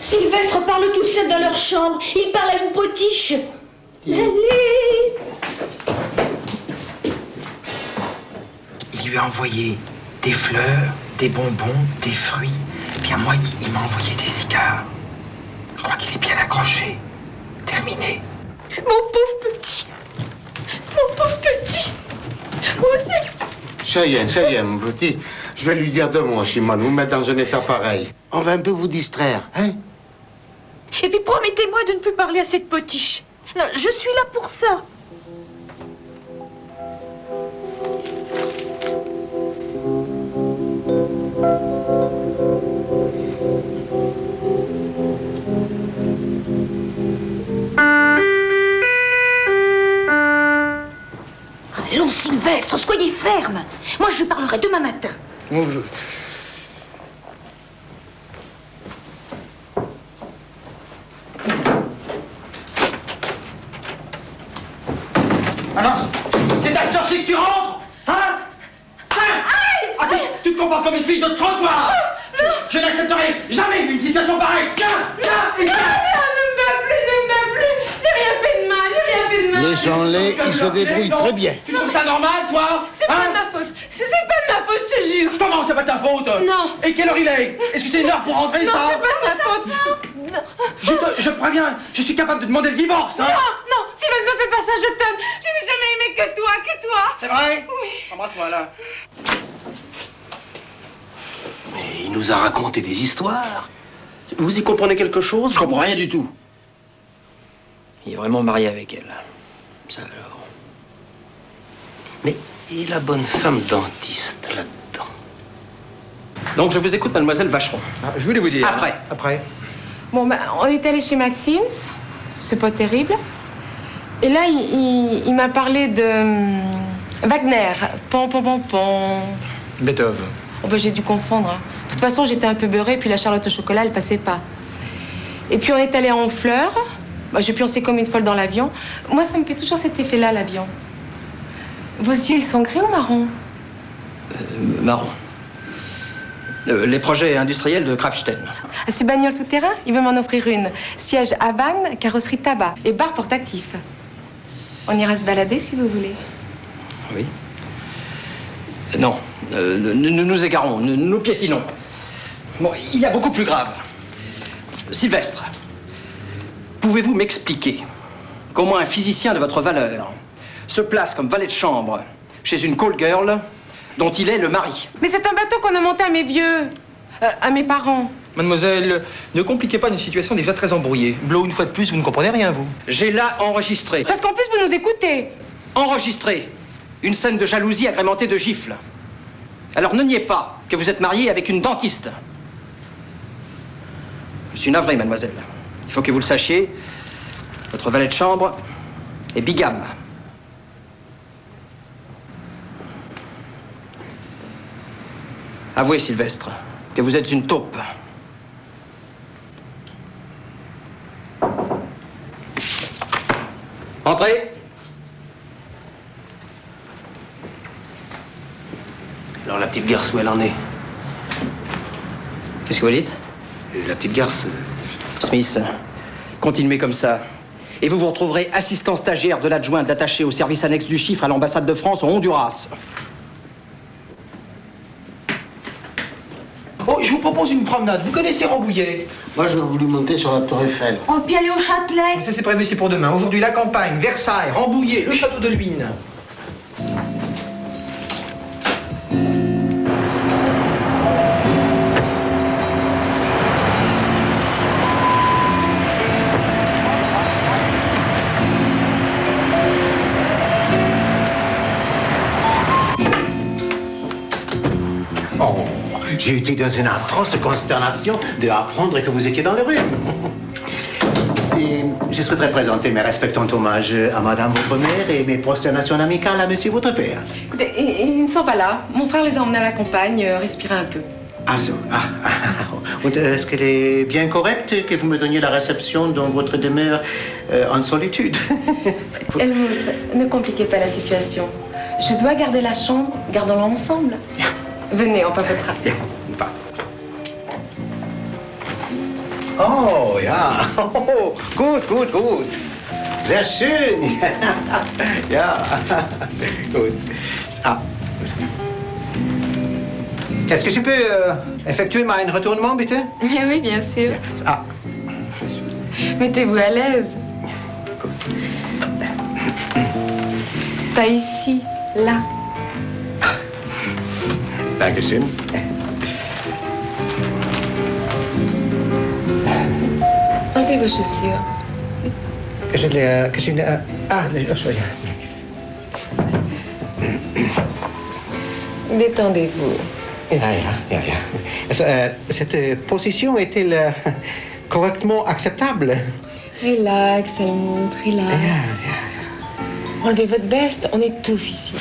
Sylvestre parle tout seul dans leur chambre. Il parle à une potiche. Allez. Il lui a envoyé des fleurs, des bonbons, des fruits. Puis à moi, il m'a envoyé des cigares. Je crois qu'il est bien accroché. Terminé. Mon pauvre petit. Moi aussi. Ça y est, mon petit. Je vais lui dire 2 mots, Simone. Vous mettre dans un état pareil. On va un peu vous distraire, hein? Et puis promettez-moi de ne plus parler à cette potiche. Non, je suis là pour ça. Allons, Sylvestre, soyez ferme. Moi, je lui parlerai demain matin. Alors, c'est à cette heure-ci que tu rentres? Hein? Tu te comportes comme une fille de trottoir! Je n'accepterai jamais une situation pareille. Tiens, et tiens. Ne me bats plus, ne me bats plus. J'ai rien fait de mal, j'ai rien fait de mal. Laissons-les, ils se débrouillent très bien. Tu trouves ça normal, toi? C'est pas de ma faute. C'est pas de ma faute, je te jure. Comment c'est pas ta faute? Non. Et quelle heure il est? Est-ce que c'est une heure pour rentrer, Non, ça? c'est pas de ma faute. Je te préviens, je suis capable de demander le divorce, hein? Non, Sylvestre, ne fais pas ça, je t'aime. Je n'ai jamais aimé que toi. C'est vrai? Oui. Embrasse-moi, là. Mais il nous a raconté des histoires. Vous y comprenez quelque chose? Je comprends rien du tout. Il est vraiment marié avec elle. Ça alors. Mais et la bonne femme dentiste là-dedans? Donc je vous écoute, mademoiselle Vacheron. Je voulais vous dire. Après. Bon, on est allé chez Maxims. C'est pas terrible. Et là, il m'a parlé de Wagner. Pom. Beethoven. Oh, j'ai dû confondre. Hein. De toute façon, j'étais un peu beurrée, puis la Charlotte au chocolat, elle passait pas. Et puis on est allé à Honfleur. J'ai pioncé comme une folle dans l'avion. Moi, ça me fait toujours cet effet-là, l'avion. Vos yeux, ils sont gris ou marron? Marron. Les projets industriels de Krapstein. Ah, c'est bagnole tout-terrain? Il veut m'en offrir une. Siège à Vannes, carrosserie tabac et bar portatif. On ira se balader si vous voulez. Oui. Non, nous nous égarons, nous piétinons. Bon, il y a beaucoup plus grave. Sylvestre, pouvez-vous m'expliquer comment un physicien de votre valeur se place comme valet de chambre chez une call girl dont il est le mari? Mais c'est un bateau qu'on a monté à mes vieux, à mes parents. Mademoiselle, ne compliquez pas une situation déjà très embrouillée. Blo, une fois de plus, vous ne comprenez rien, vous. J'ai là enregistré. Parce qu'en plus, vous nous écoutez. Enregistré. Une scène de jalousie agrémentée de gifles. Alors ne niez pas que vous êtes marié avec une dentiste. Je suis navré, mademoiselle. Il faut que vous le sachiez. Votre valet de chambre est bigame. Avouez, Sylvestre, que vous êtes une taupe. Entrez. Alors la petite garce, où elle en est? Qu'est-ce que vous dites? La petite garce... Smith, continuez comme ça. Et vous vous retrouverez assistant stagiaire de l'adjointe attaché au service annexe du chiffre à l'ambassade de France au Honduras. Oh, je vous propose une promenade. Vous connaissez Rambouillet? Moi, j'aurais voulu monter sur la Tour Eiffel. Oh, puis aller au Châtelet. Ça, c'est prévu, c'est pour demain. Aujourd'hui, la campagne, Versailles, Rambouillet, le château de Luynes. Oh, j'ai été dans une atroce consternation de apprendre que vous étiez dans le rue. Et je souhaiterais présenter mes respectants hommages à Madame votre mère et mes prosternations amicales à Monsieur votre père. Écoutez, ils ne sont pas là. Mon frère les a emmenés à la campagne, respirer un peu. Ah, ça. Est-ce qu'elle est bien correcte que vous me donniez la réception dans votre demeure en solitude? Helmut, ne compliquez pas la situation. Je dois garder la chambre, gardons-la ensemble. Venez, on papotera. Oh, ja. Oh, gut. Sehr schön. Ja. Gut. Ah. Est-ce que je peux effectuer mein retournement, bitte? Mais oui, bien sûr. Ah. Mettez-vous à l'aise. Pas ici, là. Dankeschön. Enlevez vos chaussures. Détendez-vous. Cette position est-elle correctement acceptable? Relax, Helmut, relax. Enlevez votre veste, on étouffe ici.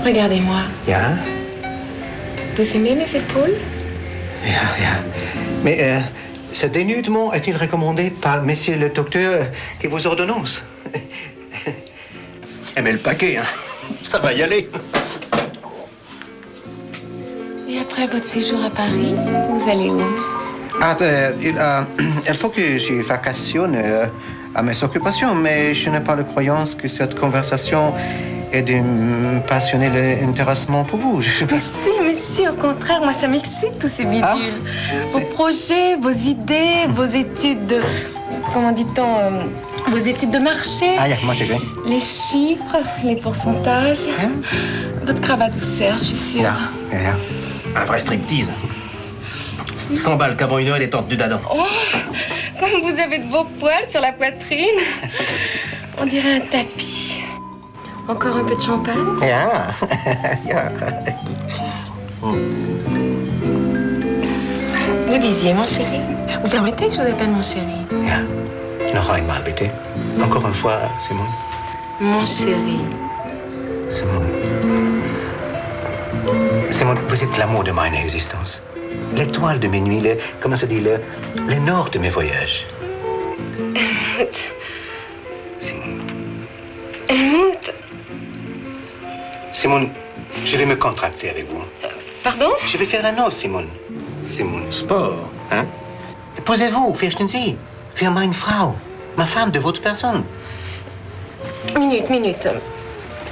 Regardez-moi. Ja. Vous aimez mes épaules? Ja. Mais ce dénudement est-il recommandé par monsieur le docteur qui vous ordonnance? Eh mais le paquet, hein, ça va y aller. Et après votre séjour à Paris, vous allez où? Il faut que je vacationne à mes occupations, mais je n'ai pas la croyance que cette conversation ait de passionner l'intéressement pour vous. Mais si, au contraire, moi ça m'excite tous ces bidules. Vos projets, vos idées, vos études de... Comment dit-on vos études de marché. Ah, moi j'ai bien. Les chiffres, les pourcentages. Votre cravate vous sert, je suis sûre. Un vrai striptease. 100 balles qu'avant 1 heure, il est en tenue d'Adam. Oh, comme vous avez de beaux poils sur la poitrine. On dirait un tapis. Encore un peu de champagne? Vous disiez, mon chéri. Vous permettez que je vous appelle mon chéri? Noch einmal, bitte. Encore une fois, Simone. Mon chéri. Simone, vous êtes l'amour de ma existence. L'étoile de mes nuits, comment se dit, le nord de mes voyages. Helmut. Simone, je vais me contracter avec vous. Pardon? Je vais faire la noce, Simone. Simone. Sport, hein? Posez-vous, fürchten Sie. Für meine Frau. Ma femme de votre personne. Minute.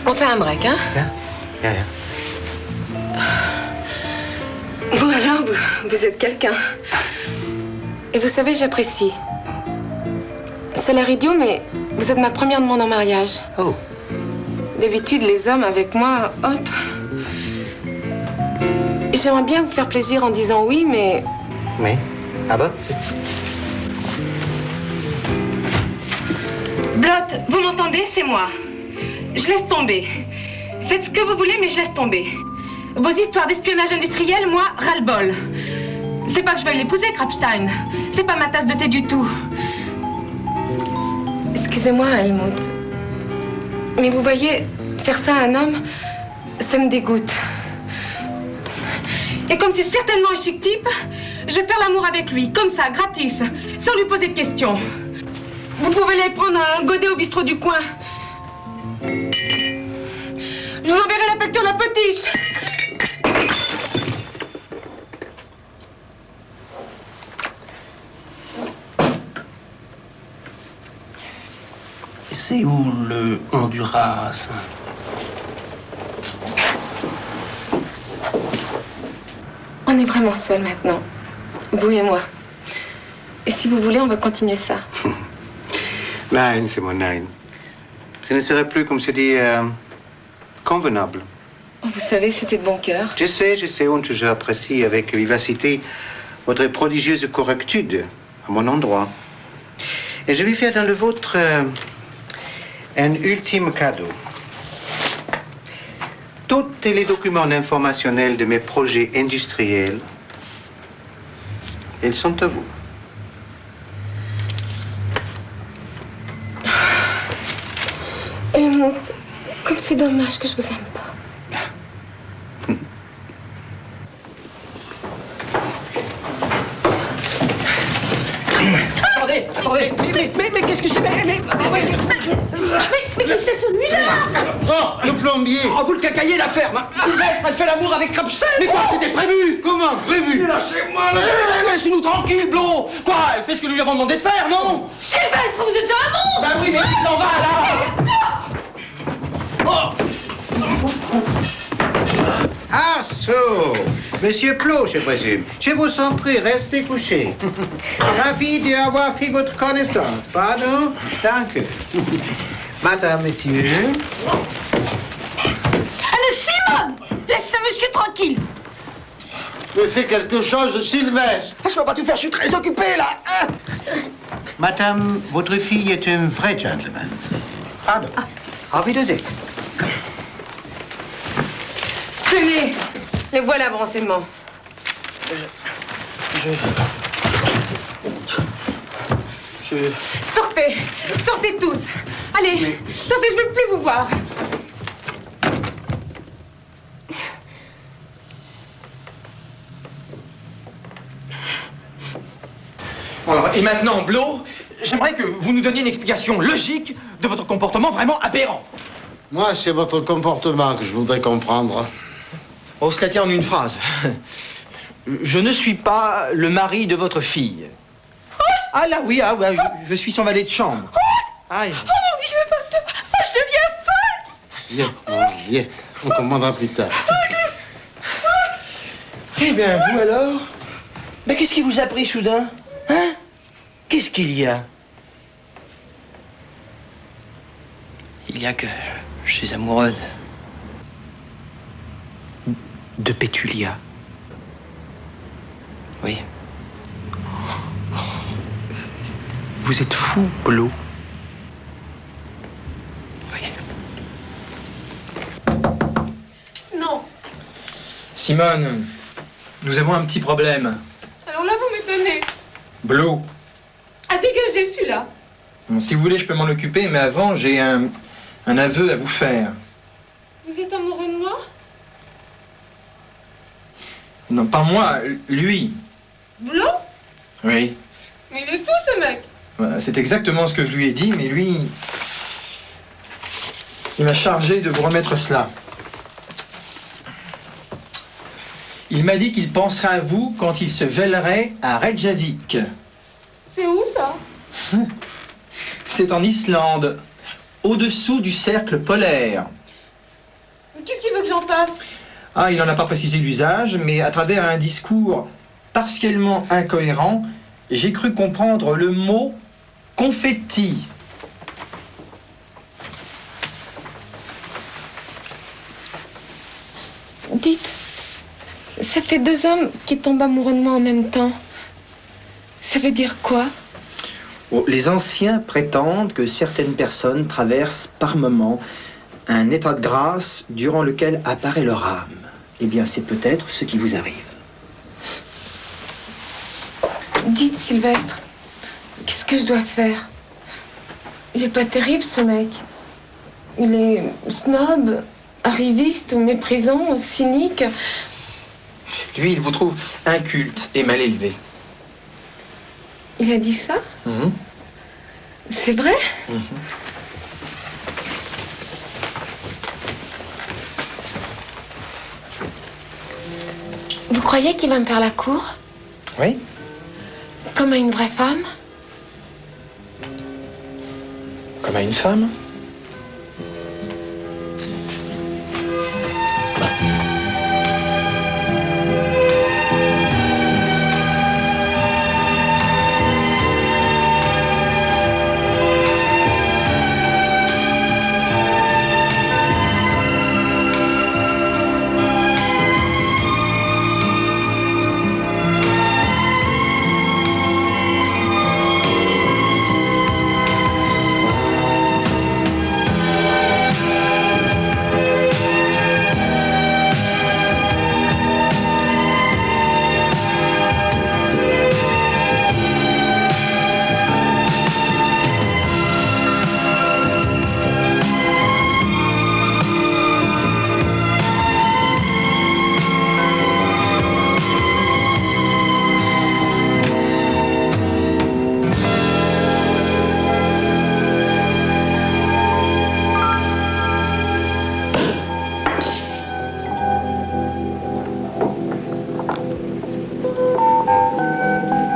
On fait un break, hein? Ja. Vous alors, vous êtes quelqu'un. Et vous savez, j'apprécie. Ça a l'air idiot, mais vous êtes ma première demande en mariage. Oh. D'habitude, les hommes avec moi, hop. J'aimerais bien vous faire plaisir en disant oui, mais... Mais? Ah bon? Blot, vous m'entendez? C'est moi. Je laisse tomber. Faites ce que vous voulez, mais je laisse tomber. Vos histoires d'espionnage industriel, moi, ras-le-bol. C'est pas que je veuille l'épouser, Krapstein. C'est pas ma tasse de thé du tout. Excusez-moi, Helmut. Mais vous voyez, faire ça à un homme, ça me dégoûte. Et comme c'est certainement un chic type, je vais faire l'amour avec lui, comme ça, gratis, sans lui poser de questions. Vous pouvez aller prendre un godet au bistrot du coin. Je vous enverrai la facture de la potiche. C'est où le Honduras? On est vraiment seuls maintenant, vous et moi. Et si vous voulez, on va continuer ça. Nein, Simone, nein. Je ne serai plus, comme se dit, convenable. Vous savez, c'était de bon cœur. Je sais, on je apprécie avec vivacité votre prodigieuse correctude à mon endroit. Et je vais faire dans le vôtre un ultime cadeau. Tous les documents informationnels de mes projets industriels, ils sont à vous. Helmut, comme c'est dommage que je vous aime pas. Attendez, mais qu'est-ce que c'est? Mais qui c'est celui-là? Oh, le plombier! Oh, vous le cacaillez, la ferme, hein. Sylvestre, elle fait l'amour avec Krapstein. Mais quoi, c'était prévu? Comment prévu? Lâchez-moi, là. Laissez-nous tranquille, Blo. Quoi, elle fait ce que nous lui avons demandé de faire, non? Sylvestre, vous êtes un monstre! Ben oui, mais il s'en va, là. Ah, so! Monsieur Plot, je présume. Je vous en prie, restez couché. Ravi d'avoir fait votre connaissance. Pardon? Danke. Madame, monsieur. Allez, Simone! Laisse ce monsieur tranquille! Mais fais quelque chose, Sylvestre! Je peux pas tout faire, je suis très occupé, là. Madame, votre fille est un vrai gentleman. Pardon. Auf Wiedersehen. Tenez, les voilà, vos renseignements. Sortez tous. Allez, sortez, je ne veux plus vous voir. Bon, alors, et maintenant, Blo, j'aimerais que vous nous donniez une explication logique de votre comportement vraiment aberrant. Moi, c'est votre comportement que je voudrais comprendre. Oh, cela tient en une phrase. Je ne suis pas le mari de votre fille. Ah là, oui, ah, bah, je suis son valet de chambre. Aïe. Oh mon Dieu, papa! Oh, je deviens folle! Viens, on commandera plus tard. Eh bien, vous alors? Mais qu'est-ce qui vous a pris soudain? Hein? Qu'est-ce qu'il y a? Il y a que je suis amoureux de Pétulia. Oui. Vous êtes fou, Blot. Oui. Non. Simone, nous avons un petit problème. Alors là, vous m'étonnez. Blot. À dégager celui-là. Bon, si vous voulez, je peux m'en occuper, mais avant, j'ai un aveu à vous faire. Vous êtes amoureux de moi? Non, pas moi, lui. Blot? Oui. Mais il est fou, ce mec. Voilà, c'est exactement ce que je lui ai dit, mais lui, il m'a chargé de vous remettre cela. Il m'a dit qu'il penserait à vous quand il se gèlerait à Reykjavik. C'est où, ça? C'est en Islande, au-dessous du cercle polaire. Mais qu'est-ce qu'il veut que j'en fasse? Ah, il n'en a pas précisé l'usage, mais à travers un discours partiellement incohérent, j'ai cru comprendre le mot confetti. Dites, ça fait 2 hommes qui tombent amoureux de moi en même temps. Ça veut dire quoi? Oh, les anciens prétendent que certaines personnes traversent par moments un état de grâce durant lequel apparaît leur âme. Eh bien, c'est peut-être ce qui vous arrive. Dites, Sylvestre, qu'est-ce que je dois faire? Il est pas terrible, ce mec. Il est snob, arriviste, méprisant, cynique. Lui, il vous trouve inculte et mal élevé. Il a dit ça? C'est vrai? Vous croyez qu'il va me faire la cour? Oui. Comme à une vraie femme? Comme à une femme?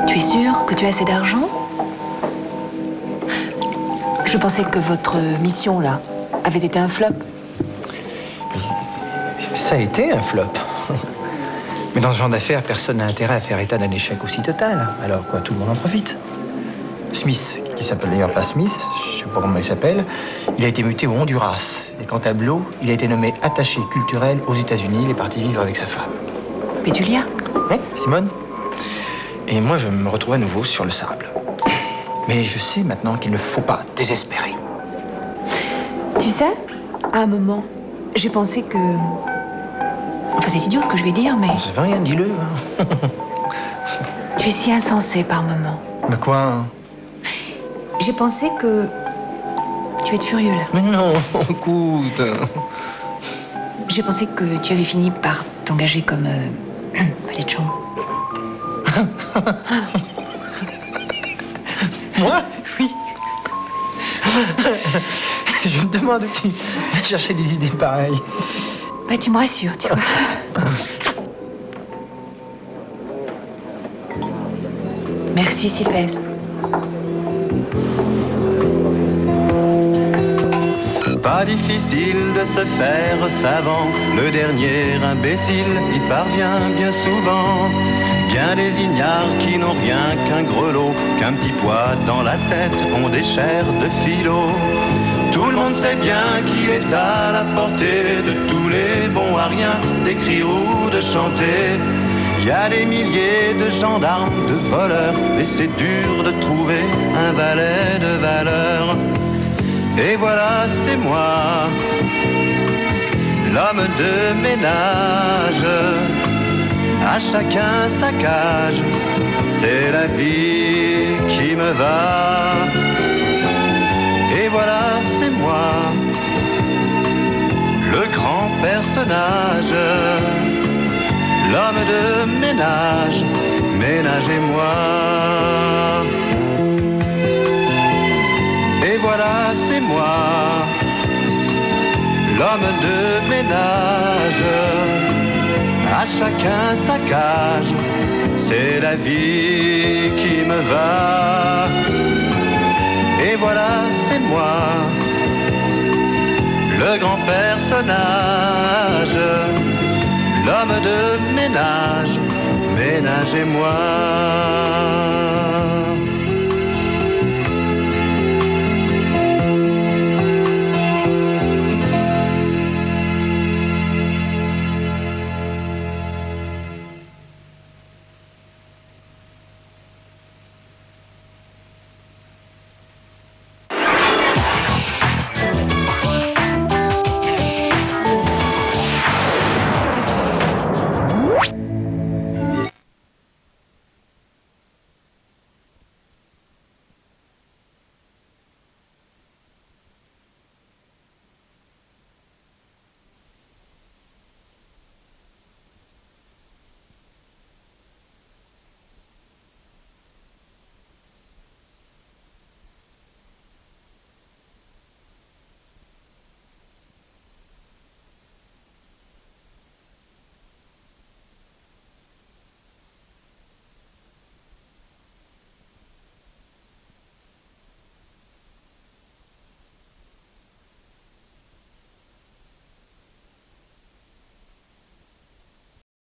Tu es sûr que tu as assez d'argent? Je pensais que votre mission, là, avait été un flop. Ça a été un flop. Mais dans ce genre d'affaires, personne n'a intérêt à faire état d'un échec aussi total. Alors quoi, tout le monde en profite. Smith, qui s'appelle d'ailleurs pas Smith, je sais pas comment il s'appelle, il a été muté au Honduras. Et quant à Blot, il a été nommé attaché culturel aux États-Unis. Il est parti vivre avec sa femme. Pétulia? Oui, Simone. Et moi, je me retrouve à nouveau sur le sable. Mais je sais maintenant qu'il ne faut pas désespérer. Tu sais, à un moment, j'ai pensé que... Enfin, c'est idiot ce que je vais dire, mais... Ça veut rien, dis-le. Tu es si insensé par moments. Mais quoi? J'ai pensé que... Tu vas être furieux, là. Mais non, écoute. J'ai pensé que tu avais fini par t'engager comme... valet de chambre. Moi? Oui. Je me demande où tu vas chercher des idées pareilles. Bah, tu me rassures, tu vois. Merci, Sylvestre. Pas difficile de se faire savant, le dernier imbécile y parvient bien souvent. Bien des ignares qui n'ont rien qu'un grelot, qu'un petit poids dans la tête, ont des chairs de philo. Tout le monde sait bien qu'il est à la portée de tous les bons à rien, d'écrire ou de chanter. Il y a des milliers de gendarmes, de voleurs, et c'est dur de trouver un valet de valeur. Et voilà, c'est moi, l'homme de ménage. À chacun sa cage, c'est la vie qui me va. Et voilà, c'est moi, le grand personnage, l'homme de ménage, ménagez-moi. Et voilà, c'est moi, l'homme de ménage. À chacun sa cage, c'est la vie qui me va. Et voilà, c'est moi, le grand personnage, l'homme de ménage, ménagez-moi.